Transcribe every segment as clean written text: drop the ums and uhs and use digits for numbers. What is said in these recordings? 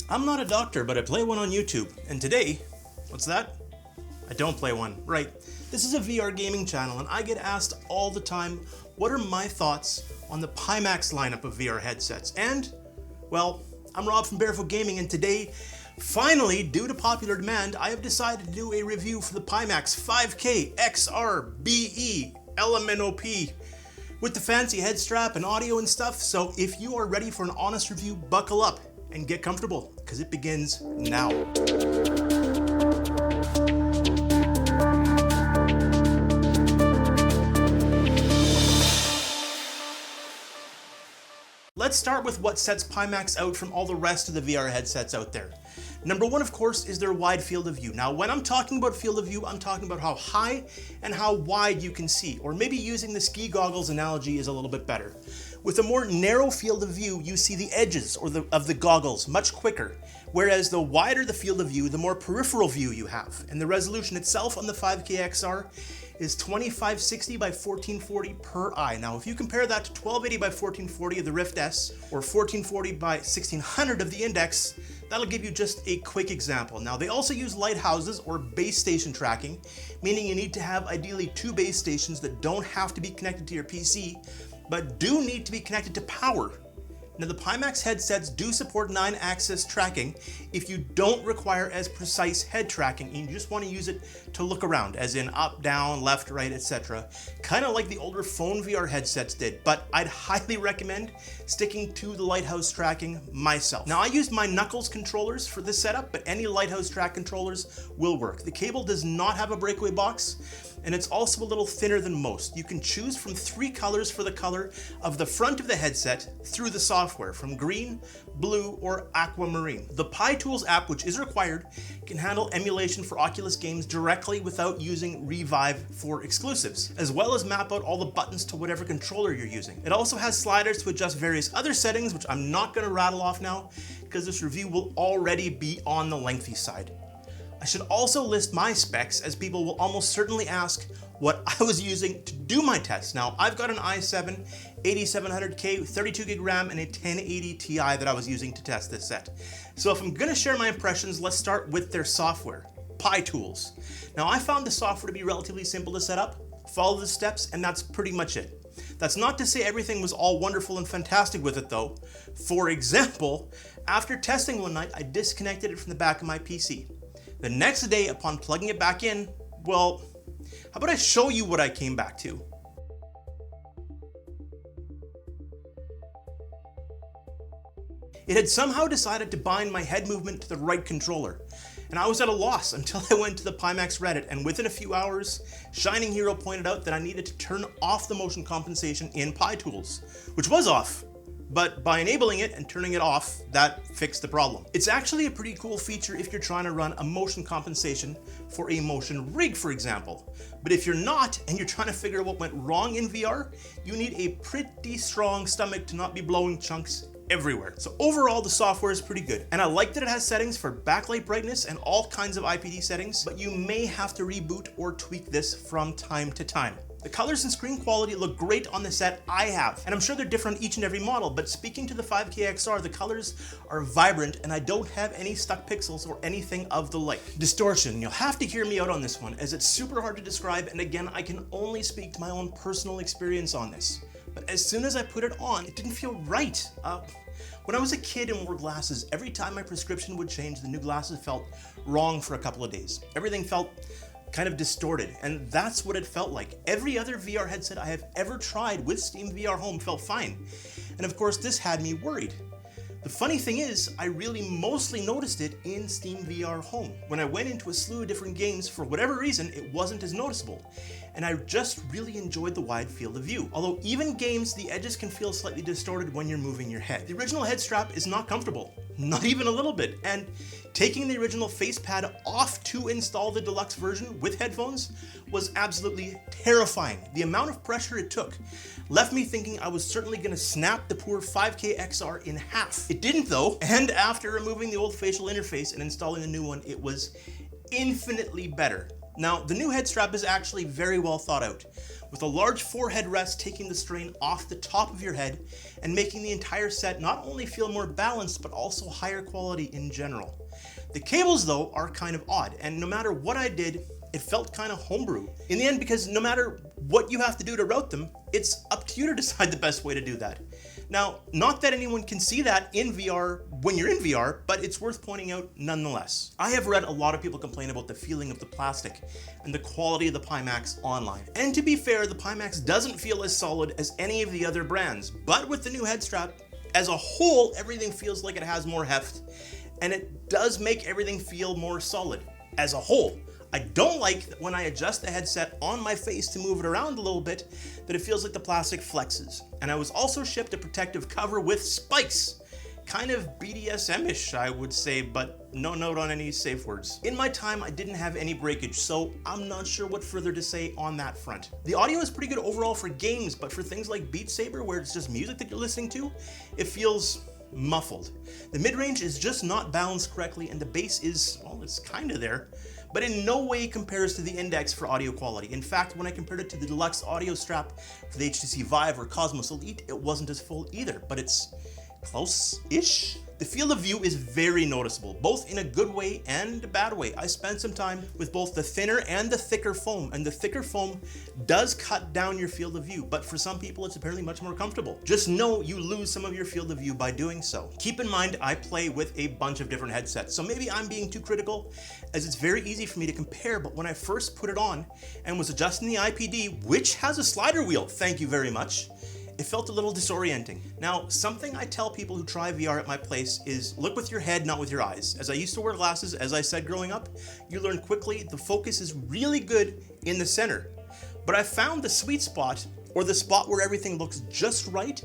I'm not a doctor, but I play one on YouTube, and today, what's that? I don't play one, right. This is a VR gaming channel, and I get asked all the time, what are my thoughts on the Pimax lineup of VR headsets? And, well, I'm Rob from Barefoot Gaming, and today, finally, due to popular demand, I have decided to do a review for the Pimax 5K XR BE OLED with the fancy head strap and audio and stuff. So if you are ready for an honest review, buckle up and get comfortable, because it begins now. Let's start with what sets Pimax out from all the rest of the VR headsets out there. Number one, of course, is their wide field of view. Now, when I'm talking about field of view, I'm talking about how high and how wide you can see, or maybe using the ski goggles analogy is a little bit better. With a more narrow field of view, you see the edges of the goggles much quicker, whereas the wider the field of view, the more peripheral view you have. And the resolution itself on the 5K XR is 2560 by 1440 per eye. Now, if you compare that to 1280 by 1440 of the Rift S, or 1440 by 1600 of the Index, that'll give you just a quick example. Now, they also use lighthouses or base station tracking, meaning you need to have ideally two base stations that don't have to be connected to your PC, but do need to be connected to power. Now, the Pimax headsets do support 9-axis tracking if you don't require as precise head tracking and you just want to use it to look around, as in up, down, left, right, etc. Kind of like the older phone VR headsets did, but I'd highly recommend sticking to the lighthouse tracking myself. Now, I used my Knuckles controllers for this setup, but any lighthouse track controllers will work. The cable does not have a breakaway box, and it's also a little thinner than most. You can choose from 3 colors for the color of the front of the headset through the software, from green, blue, or aquamarine. The PyTools app, which is required, can handle emulation for Oculus games directly without using Vive for exclusives, as well as map out all the buttons to whatever controller you're using. It also has sliders to adjust various other settings, which I'm not going to rattle off now, because this review will already be on the lengthy side. I should also list my specs, as people will almost certainly ask what I was using to do my tests. Now, I've got an i7 8700K, 32 gig RAM, and a 1080 Ti that I was using to test this set. So if I'm gonna share my impressions, let's start with their software, PyTools. Now, I found the software to be relatively simple to set up, follow the steps, and that's pretty much it. That's not to say everything was all wonderful and fantastic with it though. For example, after testing one night, I disconnected it from the back of my PC. The next day, upon plugging it back in, well, how about I show you what I came back to? It had somehow decided to bind my head movement to the right controller, and I was at a loss until I went to the Pimax Reddit, and within a few hours, Shining Hero pointed out that I needed to turn off the motion compensation in PyTools, which was off. But by enabling it and turning it off, that fixed the problem. It's actually a pretty cool feature if you're trying to run a motion compensation for a motion rig, for example. But if you're not, and you're trying to figure out what went wrong in VR, you need a pretty strong stomach to not be blowing chunks everywhere. So overall, the software is pretty good. And I like that it has settings for backlight brightness and all kinds of IPD settings, but you may have to reboot or tweak this from time to time. The colors and screen quality look great on the set I have, and I'm sure they're different on each and every model, but speaking to the 5K XR, the colors are vibrant and I don't have any stuck pixels or anything of the like. Distortion, you'll have to hear me out on this one, as it's super hard to describe, and again, I can only speak to my own personal experience on this. But as soon as I put it on, it didn't feel right. When I was a kid and wore glasses, every time my prescription would change, the new glasses felt wrong for a couple of days. Everything felt kind of distorted, and that's what it felt like. Every other VR headset I have ever tried with Steam VR Home felt fine, and of course this had me worried. The funny thing is, I really mostly noticed it in Steam VR Home. When I went into a slew of different games, for whatever reason, it wasn't as noticeable, and I just really enjoyed the wide field of view. Although even games, the edges can feel slightly distorted when you're moving your head. The original head strap is not comfortable, not even a little bit, and taking the original face pad off to install the deluxe version with headphones was absolutely terrifying. The amount of pressure it took left me thinking I was certainly gonna snap the poor 5K XR in half. It didn't though, and after removing the old facial interface and installing the new one, it was infinitely better. Now, the new head strap is actually very well thought out, with a large forehead rest taking the strain off the top of your head and making the entire set not only feel more balanced, but also higher quality in general. The cables, though, are kind of odd, and no matter what I did, it felt kind of homebrew. In the end, because no matter what you have to do to route them, it's up to you to decide the best way to do that. Now, not that anyone can see that in VR when you're in VR, but it's worth pointing out nonetheless. I have read a lot of people complain about the feeling of the plastic and the quality of the Pimax online. And to be fair, the Pimax doesn't feel as solid as any of the other brands, but with the new head strap, as a whole, everything feels like it has more heft, and it does make everything feel more solid as a whole. I don't like that when I adjust the headset on my face to move it around a little bit, that it feels like the plastic flexes. And I was also shipped a protective cover with spikes. Kind of BDSM-ish, I would say, but no note on any safe words. In my time, I didn't have any breakage, so I'm not sure what further to say on that front. The audio is pretty good overall for games, but for things like Beat Saber, where it's just music that you're listening to, it feels muffled. The mid-range is just not balanced correctly, and the bass is, well, it's kind of there, but in no way compares to the Index for audio quality. In fact, when I compared it to the deluxe audio strap for the HTC Vive or Cosmos Elite, it wasn't as full either, but it's close-ish. The field of view is very noticeable, both in a good way and a bad way. I spent some time with both the thinner and the thicker foam, and the thicker foam does cut down your field of view, but for some people it's apparently much more comfortable. Just know you lose some of your field of view by doing so. Keep in mind, I play with a bunch of different headsets, so maybe I'm being too critical, as it's very easy for me to compare, but when I first put it on and was adjusting the IPD, which has a slider wheel, thank you very much, it felt a little disorienting. Now, something I tell people who try VR at my place is look with your head, not with your eyes. As I used to wear glasses, as I said growing up, you learn quickly the focus is really good in the center. But I found the sweet spot, or the spot where everything looks just right,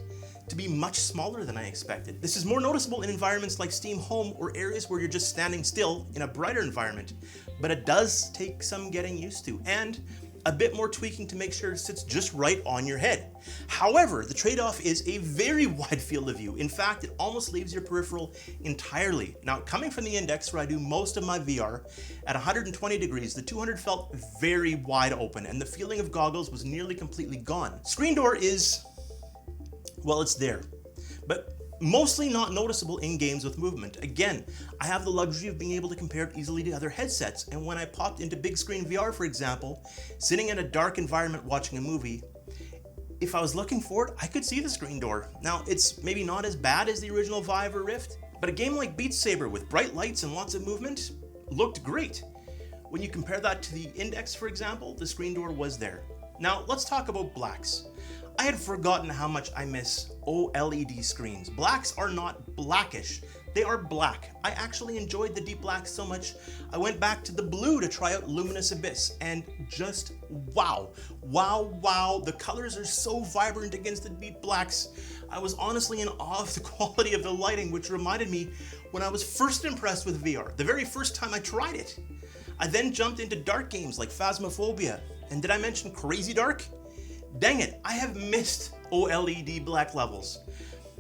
to be much smaller than I expected. This is more noticeable in environments like Steam Home or areas where you're just standing still in a brighter environment, but it does take some getting used to, and a bit more tweaking to make sure it sits just right on your head. However, the trade-off is a very wide field of view. In fact, it almost leaves your peripheral entirely. Now, coming from the Index, where I do most of my VR, at 120 degrees, the 200 felt very wide open, and the feeling of goggles was nearly completely gone. Screen door is, well, it's there, but mostly not noticeable in games with movement. Again, I have the luxury of being able to compare it easily to other headsets, and when I popped into big screen VR, for example, sitting in a dark environment watching a movie, if I was looking for it, I could see the screen door. Now, it's maybe not as bad as the original Vive or Rift, but a game like Beat Saber with bright lights and lots of movement looked great. When you compare that to the Index, for example, the screen door was there. Now, let's talk about blacks. I had forgotten how much I miss OLED screens. Blacks are not blackish, they are black. I actually enjoyed the deep black so much, I went back to the blue to try out Luminous Abyss, and just wow, the colors are so vibrant against the deep blacks. I was honestly in awe of the quality of the lighting, which reminded me when I was first impressed with VR, the very first time I tried it. I then jumped into dark games like Phasmophobia, and did I mention Crazy Dark? Dang it, I have missed OLED black levels.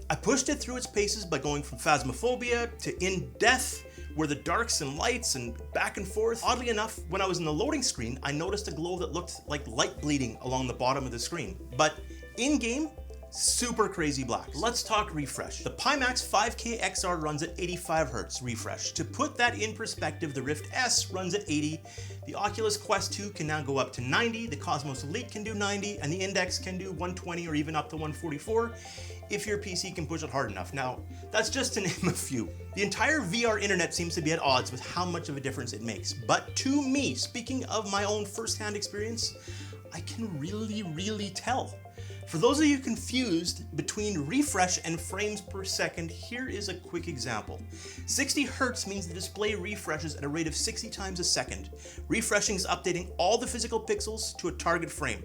I pushed it through its paces by going from Phasmophobia to In Death, where the darks and lights and back and forth. Oddly enough, when I was in the loading screen, I noticed a glow that looked like light bleeding along the bottom of the screen. But in-game, super crazy blacks. Let's talk refresh. The Pimax 5K XR runs at 85 Hz refresh. To put that in perspective, the Rift S runs at 80, the Oculus Quest 2 can now go up to 90, the Cosmos Elite can do 90, and the Index can do 120 or even up to 144 if your PC can push it hard enough. Now, that's just to name a few. The entire VR internet seems to be at odds with how much of a difference it makes. But to me, speaking of my own first-hand experience, I can really tell. For those of you confused between refresh and frames per second, here is a quick example. 60 Hz means the display refreshes at a rate of 60 times a second. Refreshing is updating all the physical pixels to a target frame.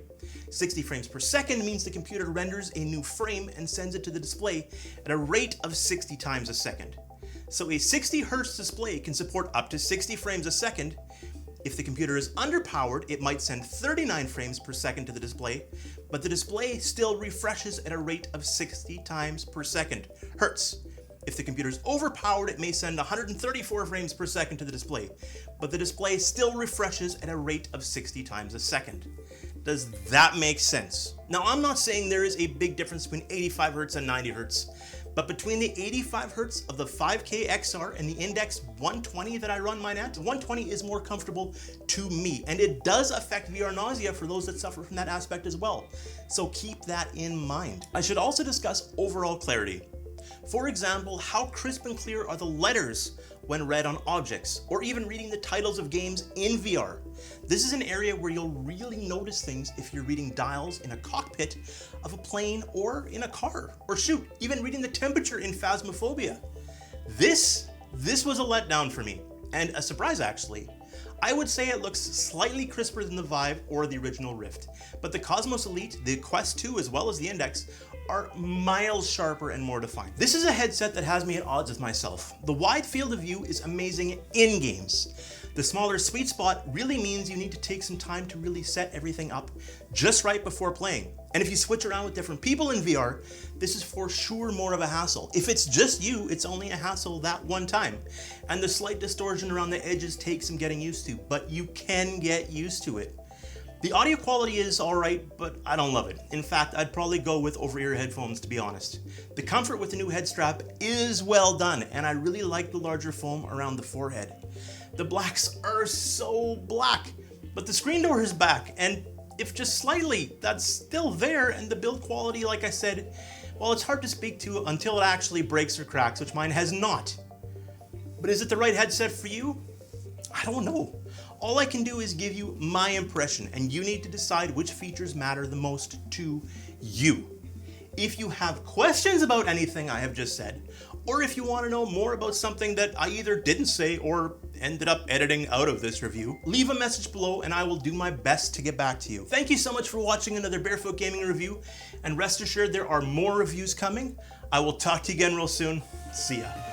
60 frames per second means the computer renders a new frame and sends it to the display at a rate of 60 times a second. So a 60 Hz display can support up to 60 frames a second. If the computer is underpowered, it might send 39 frames per second to the display, but the display still refreshes at a rate of 60 times per second, hertz. If the computer's overpowered, it may send 134 frames per second to the display, but the display still refreshes at a rate of 60 times a second. Does that make sense? Now, I'm not saying there is a big difference between 85 Hz and 90 Hz, but between the 85 Hz of the 5K XR and the Index 120 that I run mine at, 120 is more comfortable to me, and it does affect VR nausea for those that suffer from that aspect as well. So keep that in mind. I should also discuss overall clarity. For example, how crisp and clear are the letters when read on objects, or even reading the titles of games in VR. This is an area where you'll really notice things if you're reading dials in a cockpit of a plane or in a car, or shoot, even reading the temperature in Phasmophobia. This was a letdown for me, and a surprise actually. I would say it looks slightly crisper than the Vive or the original Rift, but the Cosmos Elite, the Quest 2, as well as the Index are miles sharper and more defined. This is a headset that has me at odds with myself. The wide field of view is amazing in games. The smaller sweet spot really means you need to take some time to really set everything up just right before playing. And if you switch around with different people in VR, this is for sure more of a hassle. If it's just you, it's only a hassle that one time. And the slight distortion around the edges takes some getting used to, but you can get used to it. The audio quality is alright, but I don't love it. In fact, I'd probably go with over-ear headphones, to be honest. The comfort with the new head strap is well done, and I really like the larger foam around the forehead. The blacks are so black, but the screen door is back, and if just slightly, that's still there, and the build quality, like I said, well, it's hard to speak to until it actually breaks or cracks, which mine has not. But is it the right headset for you? I don't know. All I can do is give you my impression, and you need to decide which features matter the most to you. If you have questions about anything I have just said, or if you want to know more about something that I either didn't say or ended up editing out of this review, leave a message below and I will do my best to get back to you. Thank you so much for watching another Barefoot Gaming review, and rest assured there are more reviews coming. I will talk to you again real soon. See ya.